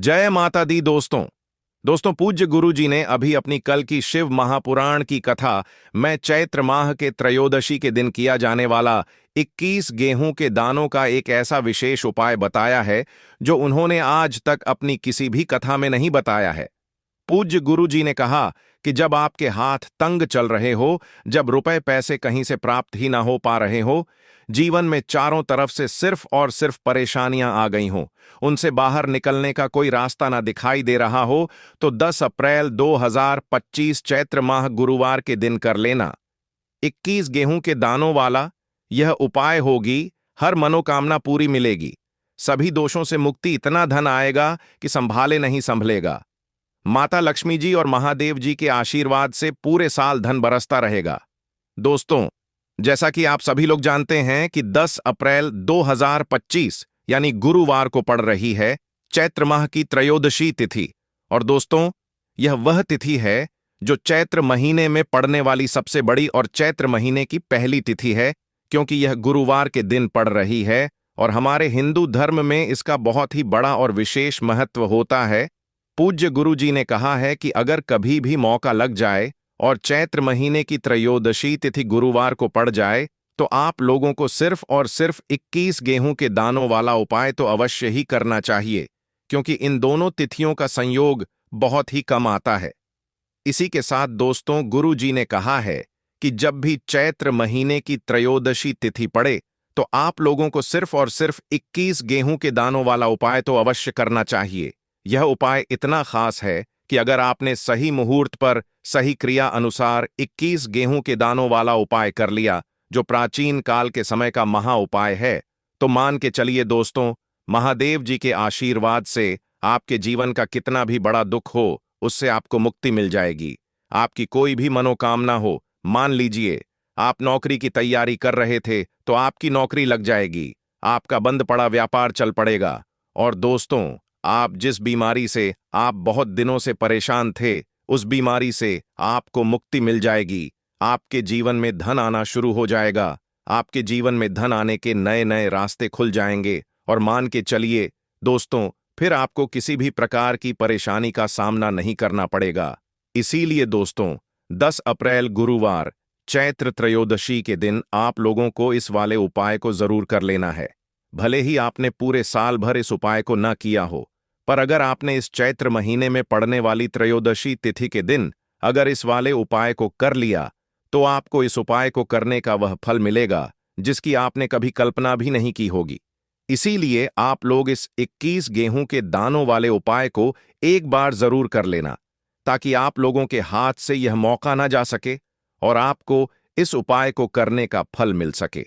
जय माता दी दोस्तों। पूज्य गुरु जी ने अभी अपनी कल की शिव महापुराण की कथा में चैत्र माह के त्रयोदशी के दिन किया जाने वाला 21 गेहूं के दानों का एक ऐसा विशेष उपाय बताया है जो उन्होंने आज तक अपनी किसी भी कथा में नहीं बताया है। पूज्य गुरु जी ने कहा कि जब आपके हाथ तंग चल रहे हो, जब रुपए पैसे कहीं से प्राप्त ही ना हो पा रहे हो, जीवन में चारों तरफ से सिर्फ और सिर्फ परेशानियां आ गई हों, उनसे बाहर निकलने का कोई रास्ता ना दिखाई दे रहा हो, तो 10 अप्रैल 2025 चैत्र माह गुरुवार के दिन कर लेना 21 गेहूं के दानों वाला यह उपाय होगी। हर मनोकामना पूरी मिलेगी, सभी दोषों से मुक्ति, इतना धन आएगा कि संभाले नहीं संभलेगा। माता लक्ष्मी जी और महादेव जी के आशीर्वाद से पूरे साल धन बरसता रहेगा। दोस्तों, जैसा कि आप सभी लोग जानते हैं कि 10 अप्रैल 2025 यानी गुरुवार को पड़ रही है चैत्र माह की त्रयोदशी तिथि। और दोस्तों, यह वह तिथि है जो चैत्र महीने में पड़ने वाली सबसे बड़ी और चैत्र महीने की पहली तिथि है, क्योंकि यह गुरुवार के दिन पड़ रही है और हमारे हिंदू धर्म में इसका बहुत ही बड़ा और विशेष महत्व होता है। पूज्य गुरु जी ने कहा है कि अगर कभी भी मौका लग जाए और चैत्र महीने की त्रयोदशी तिथि गुरुवार को पड़ जाए, तो आप लोगों को सिर्फ और सिर्फ 21 गेहूं के दानों वाला उपाय तो अवश्य ही करना चाहिए, क्योंकि इन दोनों तिथियों का संयोग बहुत ही कम आता है। इसी के साथ दोस्तों, गुरु जी ने कहा है कि जब भी चैत्र महीने की त्रयोदशी तिथि पड़े, तो आप लोगों को सिर्फ और सिर्फ 21 गेहूं के दानों वाला उपाय तो अवश्य करना चाहिए। यह उपाय इतना खास है कि अगर आपने सही मुहूर्त पर सही क्रिया अनुसार 21 गेहूं के दानों वाला उपाय कर लिया, जो प्राचीन काल के समय का महा उपाय है, तो मान के चलिए दोस्तों, महादेव जी के आशीर्वाद से आपके जीवन का कितना भी बड़ा दुख हो, उससे आपको मुक्ति मिल जाएगी। आपकी कोई भी मनोकामना हो, मान लीजिए आप नौकरी की तैयारी कर रहे थे तो आपकी नौकरी लग जाएगी, आपका बंद पड़ा व्यापार चल पड़ेगा। और दोस्तों, आप जिस बीमारी से आप बहुत दिनों से परेशान थे, उस बीमारी से आपको मुक्ति मिल जाएगी। आपके जीवन में धन आना शुरू हो जाएगा, आपके जीवन में धन आने के नए नए रास्ते खुल जाएंगे। और मान के चलिए दोस्तों, फिर आपको किसी भी प्रकार की परेशानी का सामना नहीं करना पड़ेगा। इसीलिए दोस्तों, 10 अप्रैल गुरुवार चैत्र त्रयोदशी के दिन आप लोगों को इस वाले उपाय को जरूर कर लेना है। भले ही आपने पूरे साल भर इस उपाय को न किया हो, पर अगर आपने इस चैत्र महीने में पड़ने वाली त्रयोदशी तिथि के दिन अगर इस वाले उपाय को कर लिया, तो आपको इस उपाय को करने का वह फल मिलेगा जिसकी आपने कभी कल्पना भी नहीं की होगी। इसीलिए आप लोग इस 21 गेहूं के दानों वाले उपाय को एक बार जरूर कर लेना, ताकि आप लोगों के हाथ से यह मौका ना जा सके और आपको इस उपाय को करने का फल मिल सके।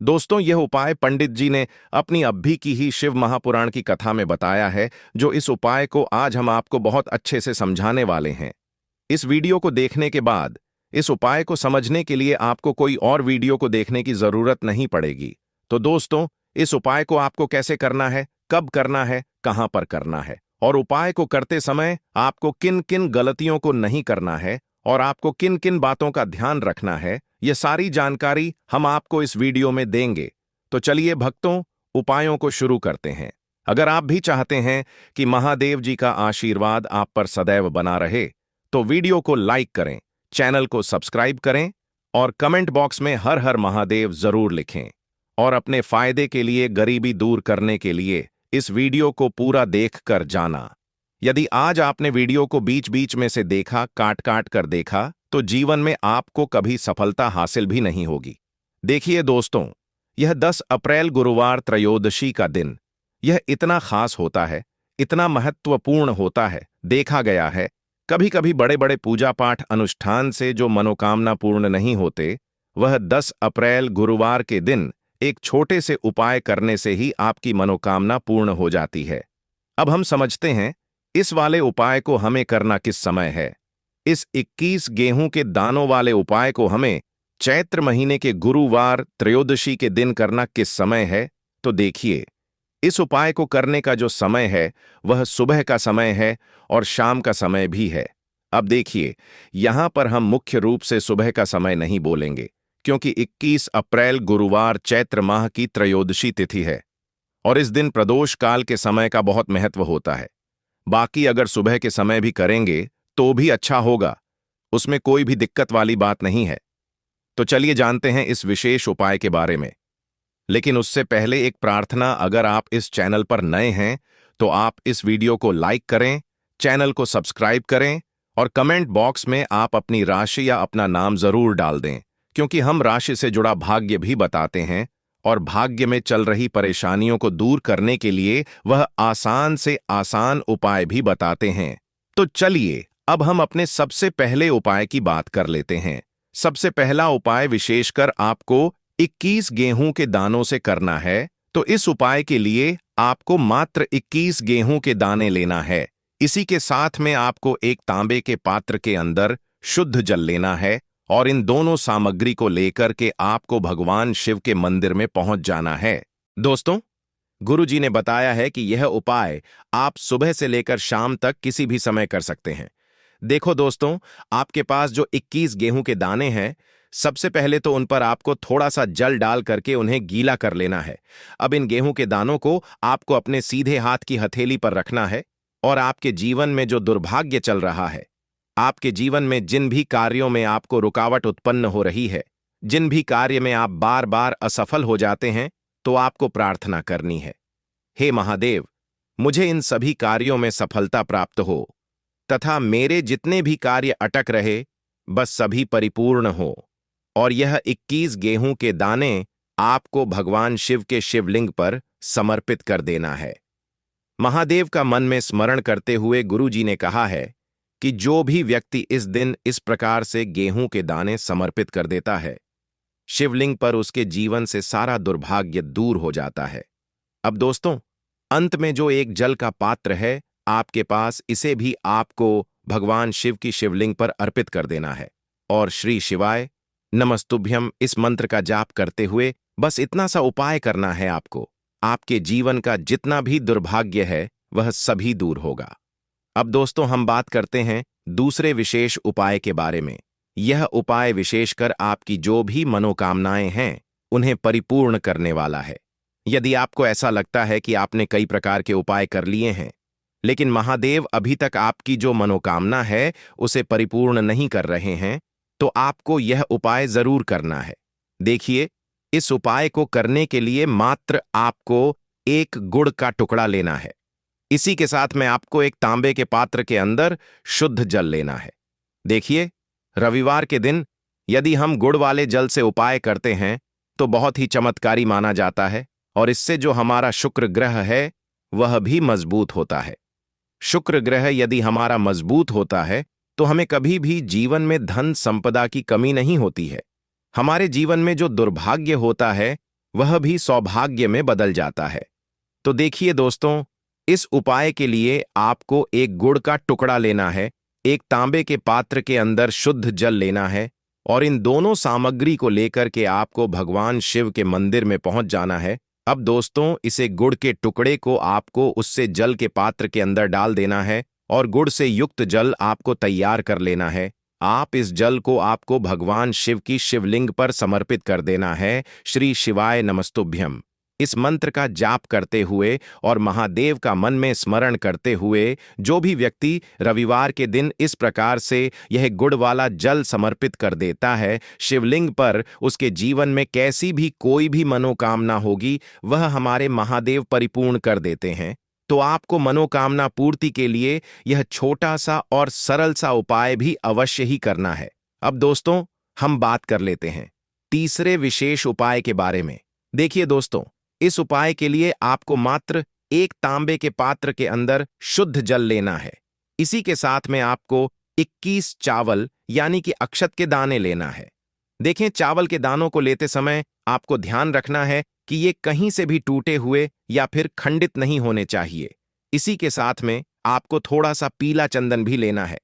दोस्तों, यह उपाय पंडित जी ने अपनी अभी की ही शिव महापुराण की कथा में बताया है, जो इस उपाय को आज हम आपको बहुत अच्छे से समझाने वाले हैं। इस वीडियो को देखने के बाद इस उपाय को समझने के लिए आपको कोई और वीडियो को देखने की जरूरत नहीं पड़ेगी। तो दोस्तों, इस उपाय को आपको कैसे करना है, कब करना है, कहां पर करना है, और उपाय को करते समय आपको किन किन गलतियों को नहीं करना है और आपको किन किन बातों का ध्यान रखना है, यह सारी जानकारी हम आपको इस वीडियो में देंगे। तो चलिए भक्तों, उपायों को शुरू करते हैं। अगर आप भी चाहते हैं कि महादेव जी का आशीर्वाद आप पर सदैव बना रहे, तो वीडियो को लाइक करें, चैनल को सब्सक्राइब करें और कमेंट बॉक्स में हर हर महादेव जरूर लिखें। और अपने फायदे के लिए, गरीबी दूर करने के लिए इस वीडियो को पूरा देखकर जाना। यदि आज आपने वीडियो को बीच बीच में से देखा, काट काट कर देखा, तो जीवन में आपको कभी सफलता हासिल भी नहीं होगी। देखिए दोस्तों, यह 10 अप्रैल गुरुवार त्रयोदशी का दिन यह इतना खास होता है, इतना महत्वपूर्ण होता है। देखा गया है कभी कभी बड़े बड़े पूजा पाठ अनुष्ठान से जो मनोकामना पूर्ण नहीं होते, वह 10 अप्रैल गुरुवार के दिन एक छोटे से उपाय करने से ही आपकी मनोकामना पूर्ण हो जाती है। अब हम समझते हैं इस वाले उपाय को हमें करना किस समय है। इस 21 गेहूं के दानों वाले उपाय को हमें चैत्र महीने के गुरुवार त्रयोदशी के दिन करना किस समय है। तो देखिए, इस उपाय को करने का जो समय है वह सुबह का समय है और शाम का समय भी है। अब देखिए, यहां पर हम मुख्य रूप से सुबह का समय नहीं बोलेंगे, क्योंकि 21 अप्रैल गुरुवार चैत्र माह की त्रयोदशी तिथि है और इस दिन प्रदोष काल के समय का बहुत महत्व होता है। बाकी अगर सुबह के समय भी करेंगे तो भी अच्छा होगा, उसमें कोई भी दिक्कत वाली बात नहीं है। तो चलिए जानते हैं इस विशेष उपाय के बारे में। लेकिन उससे पहले एक प्रार्थना, अगर आप इस चैनल पर नए हैं तो आप इस वीडियो को लाइक करें, चैनल को सब्सक्राइब करें और कमेंट बॉक्स में आप अपनी राशि या अपना नाम जरूर डाल दें, क्योंकि हम राशि से जुड़ा भाग्य भी बताते हैं और भाग्य में चल रही परेशानियों को दूर करने के लिए वह आसान से आसान उपाय भी बताते हैं। तो चलिए अब हम अपने सबसे पहले उपाय की बात कर लेते हैं। सबसे पहला उपाय विशेषकर आपको 21 गेहूं के दानों से करना है। तो इस उपाय के लिए आपको मात्र 21 गेहूं के दाने लेना है। इसी के साथ में आपको एक तांबे के पात्र के अंदर शुद्ध जल लेना है और इन दोनों सामग्री को लेकर के आपको भगवान शिव के मंदिर में पहुंच जाना है। दोस्तों, गुरुजी ने बताया है कि यह उपाय आप सुबह से लेकर शाम तक किसी भी समय कर सकते हैं। देखो दोस्तों, आपके पास जो 21 गेहूं के दाने हैं, सबसे पहले तो उन पर आपको थोड़ा सा जल डाल करके उन्हें गीला कर लेना है। अब इन गेहूं के दानों को आपको अपने सीधे हाथ की हथेली पर रखना है और आपके जीवन में जो दुर्भाग्य चल रहा है, आपके जीवन में जिन भी कार्यों में आपको रुकावट उत्पन्न हो रही है, जिन भी कार्य में आप बार बार असफल हो जाते हैं, तो आपको प्रार्थना करनी है, हे महादेव, मुझे इन सभी कार्यों में सफलता प्राप्त हो तथा मेरे जितने भी कार्य अटक रहे बस सभी परिपूर्ण हो। और यह 21 गेहूं के दाने आपको भगवान शिव के शिवलिंग पर समर्पित कर देना है। महादेव का मन में स्मरण करते हुए गुरुजी ने कहा है कि जो भी व्यक्ति इस दिन इस प्रकार से गेहूं के दाने समर्पित कर देता है, शिवलिंग पर उसके जीवन से सारा दुर्भाग्य दूर हो जाता है। अब दोस्तों, अंत में जो एक जल का पात्र है आपके पास, इसे भी आपको भगवान शिव की शिवलिंग पर अर्पित कर देना है और श्री शिवाय नमस्तुभ्यम इस मंत्र का जाप करते हुए बस इतना सा उपाय करना है आपको। आपके जीवन का जितना भी दुर्भाग्य है वह सभी दूर होगा। अब दोस्तों, हम बात करते हैं दूसरे विशेष उपाय के बारे में। यह उपाय विशेषकर आपकी जो भी मनोकामनाएं हैं उन्हें परिपूर्ण करने वाला है। यदि आपको ऐसा लगता है कि आपने कई प्रकार के उपाय कर लिए हैं, लेकिन महादेव अभी तक आपकी जो मनोकामना है उसे परिपूर्ण नहीं कर रहे हैं, तो आपको यह उपाय जरूर करना है। देखिए, इस उपाय को करने के लिए मात्र आपको एक गुड़ का टुकड़ा लेना है। इसी के साथ में आपको एक तांबे के पात्र के अंदर शुद्ध जल लेना है। देखिए, रविवार के दिन यदि हम गुड़ वाले जल से उपाय करते हैं तो बहुत ही चमत्कारी माना जाता है और इससे जो हमारा शुक्र ग्रह है वह भी मजबूत होता है। शुक्र ग्रह यदि हमारा मजबूत होता है तो हमें कभी भी जीवन में धन संपदा की कमी नहीं होती है। हमारे जीवन में जो दुर्भाग्य होता है वह भी सौभाग्य में बदल जाता है। तो देखिए दोस्तों, इस उपाय के लिए आपको एक गुड़ का टुकड़ा लेना है, एक तांबे के पात्र के अंदर शुद्ध जल लेना है और इन दोनों सामग्री को लेकर के आपको भगवान शिव के मंदिर में पहुंच जाना है। अब दोस्तों, इसे गुड़ के टुकड़े को आपको उससे जल के पात्र के अंदर डाल देना है और गुड़ से युक्त जल आपको तैयार कर लेना है। आप इस जल को आपको भगवान शिव की शिवलिंग पर समर्पित कर देना है। श्री शिवाय नमस्तुभ्यम इस मंत्र का जाप करते हुए और महादेव का मन में स्मरण करते हुए जो भी व्यक्ति रविवार के दिन इस प्रकार से यह गुड़ वाला जल समर्पित कर देता है शिवलिंग पर, उसके जीवन में कैसी भी कोई भी मनोकामना होगी वह हमारे महादेव परिपूर्ण कर देते हैं। तो आपको मनोकामना पूर्ति के लिए यह छोटा सा और सरल सा उपाय भी अवश्य ही करना है। अब दोस्तों, हम बात कर लेते हैं तीसरे विशेष उपाय के बारे में। देखिए दोस्तों, इस उपाय के लिए आपको मात्र एक तांबे के पात्र के अंदर शुद्ध जल लेना है। इसी के साथ में आपको 21 चावल यानी कि अक्षत के दाने लेना है। देखें, चावल के दानों को लेते समय आपको ध्यान रखना है कि ये कहीं से भी टूटे हुए या फिर खंडित नहीं होने चाहिए। इसी के साथ में आपको थोड़ा सा पीला चंदन भी लेना है।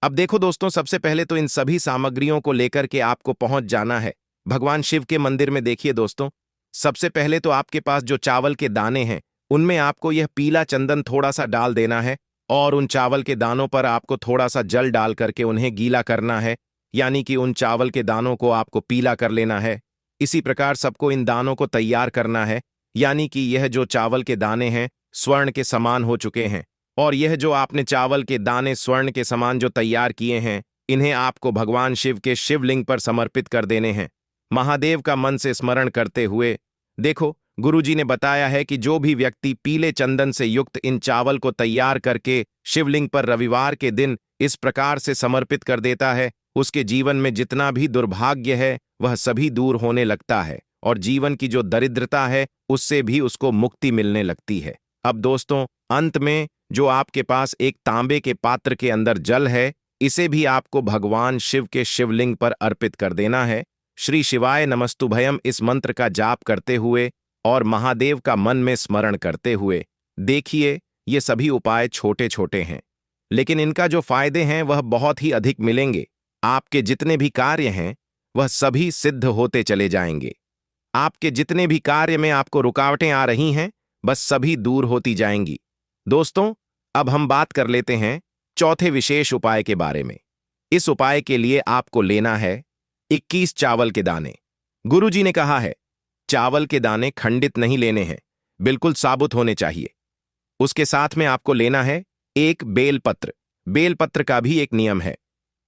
अब देखो दोस्तों, सबसे पहले तो इन सभी सामग्रियों को लेकर के आपको पहुंच जाना है भगवान शिव के मंदिर में। देखिए दोस्तों, सबसे पहले तो आपके पास जो चावल के दाने हैं उनमें आपको यह पीला चंदन थोड़ा सा डाल देना है और उन चावल के दानों पर आपको थोड़ा सा जल डाल करके उन्हें गीला करना है, यानी कि उन चावल के दानों को आपको पीला कर लेना है। इसी प्रकार सबको इन दानों को तैयार करना है, यानी कि यह जो चावल के दाने हैं स्वर्ण के समान हो चुके हैं और यह जो आपने चावल के दाने स्वर्ण के समान जो तैयार किए हैं, इन्हें आपको भगवान शिव के शिवलिंग पर समर्पित कर देने हैं, महादेव का मन से स्मरण करते हुए। देखो, गुरुजी ने बताया है कि जो भी व्यक्ति पीले चंदन से युक्त इन चावल को तैयार करके शिवलिंग पर रविवार के दिन इस प्रकार से समर्पित कर देता है, उसके जीवन में जितना भी दुर्भाग्य है वह सभी दूर होने लगता है और जीवन की जो दरिद्रता है उससे भी उसको मुक्ति मिलने लगती है। अब दोस्तों, अंत में जो आपके पास एक तांबे के पात्र के अंदर जल है, इसे भी आपको भगवान शिव के शिवलिंग पर अर्पित कर देना है। श्री शिवाय नमस्तुभयम इस मंत्र का जाप करते हुए और महादेव का मन में स्मरण करते हुए। देखिए, ये सभी उपाय छोटे छोटे हैं, लेकिन इनका जो फायदे हैं वह बहुत ही अधिक मिलेंगे। आपके जितने भी कार्य हैं वह सभी सिद्ध होते चले जाएंगे। आपके जितने भी कार्य में आपको रुकावटें आ रही हैं, बस सभी दूर होती जाएंगी। दोस्तों, अब हम बात कर लेते हैं चौथे विशेष उपाय के बारे में। इस उपाय के लिए आपको लेना है 21 चावल के दाने। गुरुजी ने कहा है, चावल के दाने खंडित नहीं लेने हैं, बिल्कुल साबुत होने चाहिए। उसके साथ में आपको लेना है एक बेलपत्र। बेलपत्र का भी एक नियम है,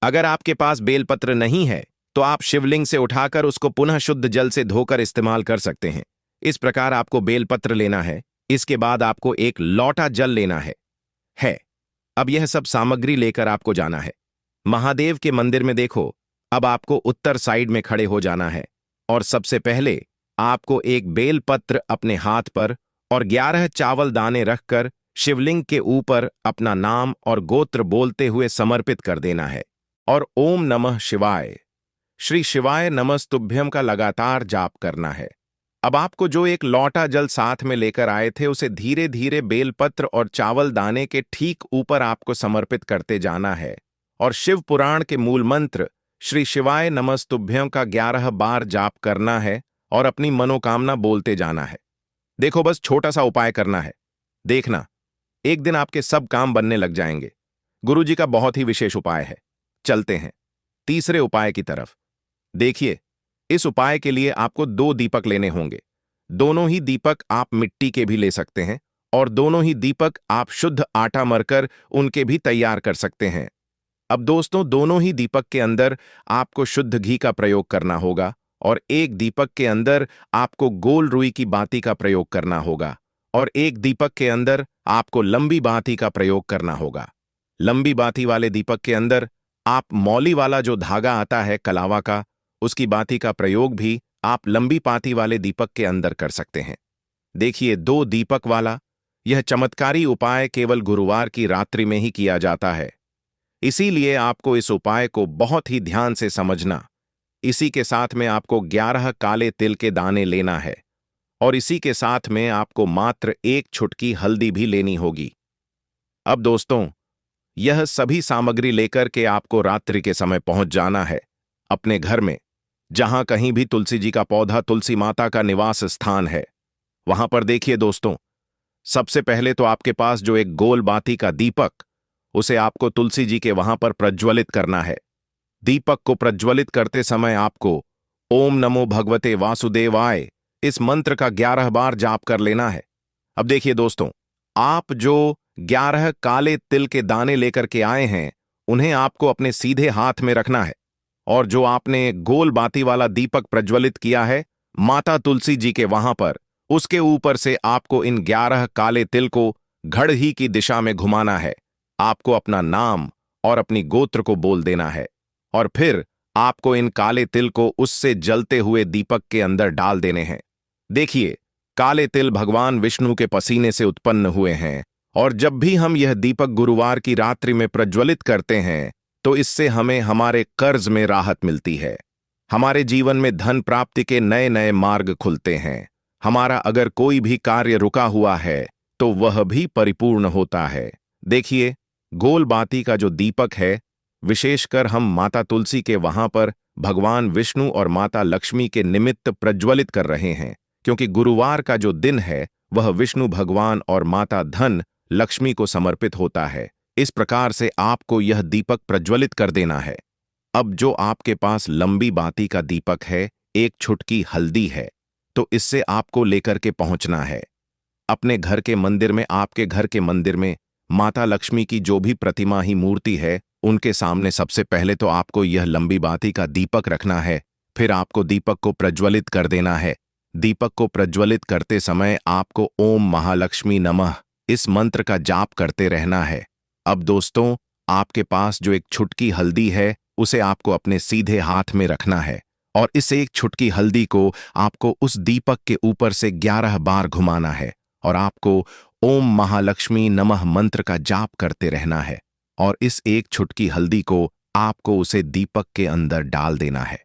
अगर आपके पास बेलपत्र नहीं है तो आप शिवलिंग से उठाकर उसको पुनः शुद्ध जल से धोकर इस्तेमाल कर सकते हैं। इस प्रकार आपको बेलपत्र लेना है। इसके बाद आपको एक लोटा जल लेना है। अब यह सब सामग्री लेकर आपको जाना है महादेव के मंदिर में। देखो, अब आपको उत्तर साइड में खड़े हो जाना है और सबसे पहले आपको एक बेलपत्र अपने हाथ पर और 11 चावल दाने रखकर शिवलिंग के ऊपर अपना नाम और गोत्र बोलते हुए समर्पित कर देना है और ओम नमः शिवाय, श्री शिवाय नमस्तुभ्यम का लगातार जाप करना है। अब आपको जो एक लोटा जल साथ में लेकर आए थे उसे धीरे धीरे बेलपत्र और चावल दाने के ठीक ऊपर आपको समर्पित करते जाना है और शिव पुराण के मूल मंत्र श्री शिवाय नमस्तुभ्यम का 11 बार जाप करना है और अपनी मनोकामना बोलते जाना है। देखो, बस छोटा सा उपाय करना है, देखना एक दिन आपके सब काम बनने लग जाएंगे। गुरुजी का बहुत ही विशेष उपाय है। चलते हैं तीसरे उपाय की तरफ। देखिए, इस उपाय के लिए आपको 2 दीपक लेने होंगे। दोनों ही दीपक आप मिट्टी के भी ले सकते हैं और दोनों ही दीपक आप शुद्ध आटा मरकर उनके भी तैयार कर सकते हैं। अब दोस्तों, दोनों ही दीपक के अंदर आपको शुद्ध घी का प्रयोग करना होगा और एक दीपक के अंदर आपको गोल रुई की बाती का प्रयोग करना होगा और एक दीपक के अंदर आपको लंबी बाती का प्रयोग करना होगा। लंबी बाती वाले दीपक के अंदर आप मौली वाला जो धागा आता है कलावा का, उसकी बाती का प्रयोग भी आप लंबी पाती वाले दीपक के अंदर कर सकते हैं। देखिए, 2 दीपक वाला यह चमत्कारी उपाय केवल गुरुवार की रात्रि में ही किया जाता है, इसीलिए आपको इस उपाय को बहुत ही ध्यान से समझना। इसी के साथ में आपको 11 काले तिल के दाने लेना है और इसी के साथ में आपको मात्र 1 चुटकी हल्दी भी लेनी होगी। अब दोस्तों, यह सभी सामग्री लेकर के आपको रात्रि के समय पहुंच जाना है अपने घर में, जहां कहीं भी तुलसी जी का पौधा, तुलसी माता का निवास स्थान है, वहां पर देखिए दोस्तों, सबसे पहले तो आपके पास जो एक गोल बाती का दीपक, उसे आपको तुलसी जी के वहां पर प्रज्वलित करना है। दीपक को प्रज्वलित करते समय आपको ओम नमो भगवते वासुदेवाय इस मंत्र का 11 बार जाप कर लेना है। अब देखिए दोस्तों, आप जो 11 काले तिल के दाने लेकर के आए हैं उन्हें आपको अपने सीधे हाथ में रखना है और जो आपने गोल बाती वाला दीपक प्रज्वलित किया है माता तुलसी जी के वहां पर, उसके ऊपर से आपको इन 11 काले तिल को घड़ की दिशा में घुमाना है। आपको अपना नाम और अपनी गोत्र को बोल देना है और फिर आपको इन काले तिल को उससे जलते हुए दीपक के अंदर डाल देने हैं। देखिए, काले तिल भगवान विष्णु के पसीने से उत्पन्न हुए हैं और जब भी हम यह दीपक गुरुवार की रात्रि में प्रज्वलित करते हैं तो इससे हमें हमारे कर्ज में राहत मिलती है, हमारे जीवन में धन प्राप्ति के नए नए मार्ग खुलते हैं, हमारा अगर कोई भी कार्य रुका हुआ है तो वह भी परिपूर्ण होता है। देखिए, गोल बाती का जो दीपक है, विशेषकर हम माता तुलसी के वहां पर भगवान विष्णु और माता लक्ष्मी के निमित्त प्रज्वलित कर रहे हैं, क्योंकि गुरुवार का जो दिन है वह विष्णु भगवान और माता धन लक्ष्मी को समर्पित होता है। इस प्रकार से आपको यह दीपक प्रज्वलित कर देना है। अब जो आपके पास लंबी बाती का दीपक है, 1 चुटकी हल्दी है, तो इससे आपको लेकर के पहुंचना है अपने घर के मंदिर में। आपके घर के मंदिर में माता लक्ष्मी की जो भी प्रतिमा ही मूर्ति है, उनके सामने सबसे पहले तो आपको यह लंबी बाती का दीपक रखना है। फिर आपको दीपक को प्रज्वलित कर देना है। दीपक को प्रज्वलित करते समय आपको ओम महालक्ष्मी नमः इस मंत्र का जाप करते रहना है। अब दोस्तों, आपके पास जो एक छुटकी हल्दी है, उसे आपको अपने सीधे हाथ में रखना है और इस एक छुटकी हल्दी को आपको उस दीपक के ऊपर से 11 बार घुमाना है और आपको ओम महालक्ष्मी नमः मंत्र का जाप करते रहना है और इस एक छुटकी हल्दी को आपको उसे दीपक के अंदर डाल देना है।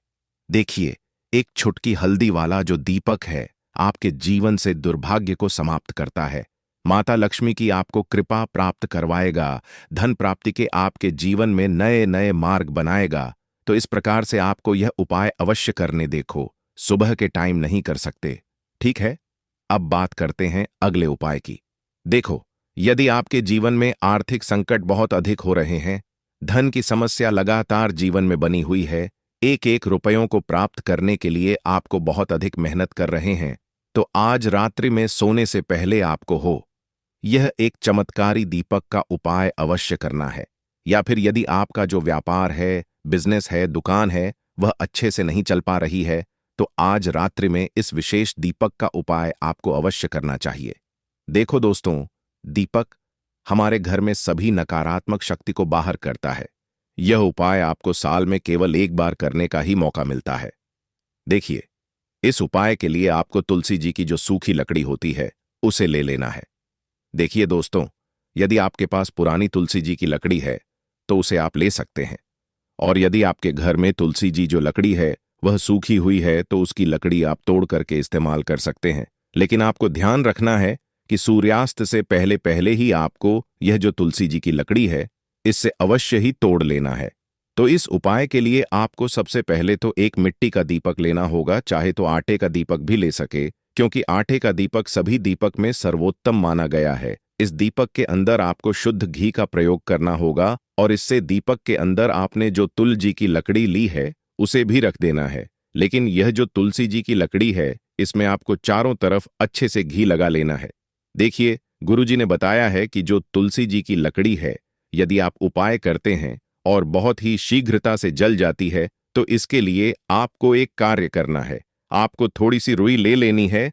देखिए, एक छुटकी हल्दी वाला जो दीपक है, आपके जीवन से दुर्भाग्य को समाप्त करता है। माता लक्ष्मी की आपको कृपा प्राप्त करवाएगा, धन प्राप्ति के आपके जीवन में नए नए मार्ग बनाएगा। तो इस प्रकार से आपको यह उपाय अवश्य करने देखो। सुबह के टाइम नहीं कर सकते, ठीक है? अब बात करते हैं अगले उपाय की। देखो, यदि आपके जीवन में आर्थिक संकट बहुत अधिक हो रहे हैं, धन की समस्या लगातार जीवन में बनी हुई है, एक एक रुपयों को प्राप्त करने के लिए आपको बहुत अधिक मेहनत कर रहे हैं, तो आज रात्रि में सोने से पहले आपको यह एक चमत्कारी दीपक का उपाय अवश्य करना है। या फिर यदि आपका जो व्यापार है, बिजनेस है, दुकान है, वह अच्छे से नहीं चल पा रही है, तो आज रात्रि में इस विशेष दीपक का उपाय आपको अवश्य करना चाहिए। देखो दोस्तों, दीपक हमारे घर में सभी नकारात्मक शक्ति को बाहर करता है। यह उपाय आपको साल में केवल एक बार करने का ही मौका मिलता है। देखिए, इस उपाय के लिए आपको तुलसी जी की जो सूखी लकड़ी होती है, उसे ले लेना है। देखिए दोस्तों, यदि आपके पास पुरानी तुलसी जी की लकड़ी है, तो उसे आप ले सकते हैं। और यदि आपके घर में तुलसी जी जो लकड़ी है, वह सूखी हुई है, तो उसकी लकड़ी आप तोड़ करके इस्तेमाल कर सकते हैं। लेकिन आपको ध्यान रखना है कि सूर्यास्त से पहले पहले ही आपको यह जो तुलसी जी की लकड़ी है, इससे अवश्य ही तोड़ लेना है। तो इस उपाय के लिए आपको सबसे पहले तो एक मिट्टी का दीपक लेना होगा, चाहे तो आटे का दीपक भी ले सके, क्योंकि आटे का दीपक सभी दीपक में सर्वोत्तम माना गया है। इस दीपक के अंदर आपको शुद्ध घी का प्रयोग करना होगा और इससे दीपक के अंदर आपने जो तुलसी की लकड़ी ली है, उसे भी रख देना है। लेकिन यह जो तुलसी जी की लकड़ी है, इसमें आपको चारों तरफ अच्छे से घी लगा लेना है। देखिए, गुरुजी ने बताया है कि जो तुलसी जी की लकड़ी है, यदि आप उपाय करते हैं और बहुत ही शीघ्रता से जल जाती है, तो इसके लिए आपको एक कार्य करना है। आपको थोड़ी सी रुई ले लेनी है